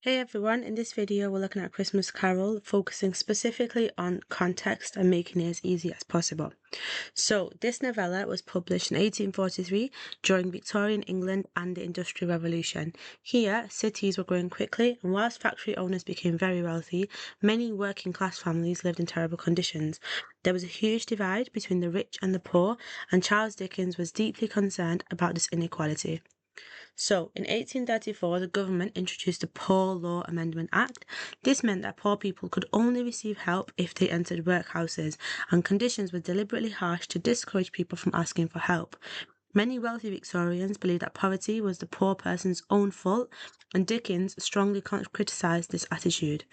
Hey everyone, in this video we're looking at Christmas Carol, focusing specifically on context and making it as easy as possible. So, this novella was published in 1843 during Victorian England and the Industrial Revolution. Here, cities were growing quickly, and whilst factory owners became very wealthy, many working class families lived in terrible conditions. There was a huge divide between the rich and the poor, and Charles Dickens was deeply concerned about this inequality. So, in 1834, the government introduced the Poor Law Amendment Act. This meant that poor people could only receive help if they entered workhouses, and conditions were deliberately harsh to discourage people from asking for help. Many wealthy Victorians believed that poverty was the poor person's own fault, and Dickens strongly criticised this attitude.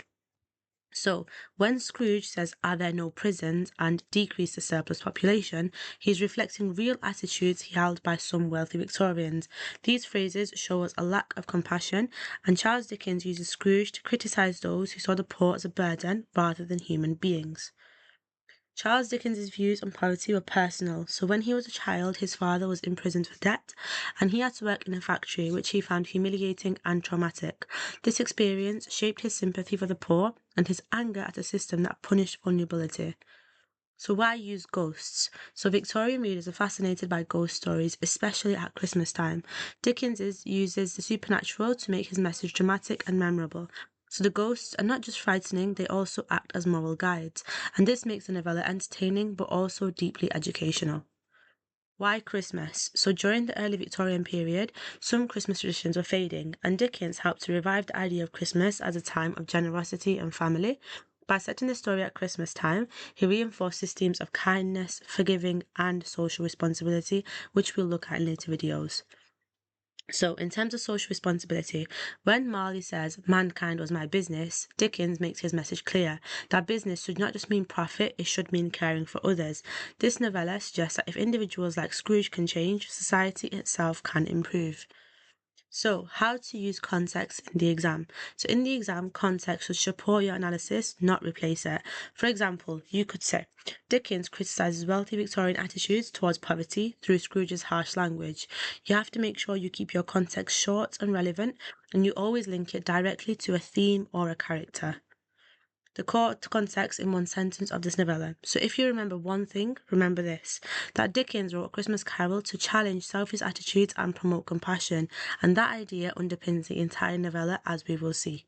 So, when Scrooge says, "Are there no prisons?" and "decrease the surplus population," he's reflecting real attitudes held by some wealthy Victorians. These phrases show us a lack of compassion, and Charles Dickens uses Scrooge to criticise those who saw the poor as a burden rather than human beings. Charles Dickens's views on poverty were personal. So when he was a child, his father was imprisoned for debt, and he had to work in a factory, which he found humiliating and traumatic. This experience shaped his sympathy for the poor and his anger at a system that punished vulnerability. So why use ghosts? So Victorian readers are fascinated by ghost stories, especially at Christmas time. Dickens uses the supernatural to make his message dramatic and memorable. So the ghosts are not just frightening, they also act as moral guides. And this makes the novella entertaining but also deeply educational. Why Christmas? So during the early Victorian period, some Christmas traditions were fading, and Dickens helped to revive the idea of Christmas as a time of generosity and family. By setting the story at Christmas time, he reinforces themes of kindness, forgiving, and social responsibility, which we'll look at in later videos. So, in terms of social responsibility, when Marley says, "Mankind was my business," Dickens makes his message clear that business should not just mean profit, it should mean caring for others. This novella suggests that if individuals like Scrooge can change, society itself can improve. So, how to use context in the exam. So, in the exam, context should support your analysis, not replace it. For example, you could say, Dickens criticizes wealthy Victorian attitudes towards poverty through Scrooge's harsh language. You have to make sure you keep your context short and relevant, and you always link it directly to a theme or a character. The core context in one sentence of this novella. So if you remember one thing, remember this, that Dickens wrote A Christmas Carol to challenge selfish attitudes and promote compassion, and that idea underpins the entire novella, as we will see.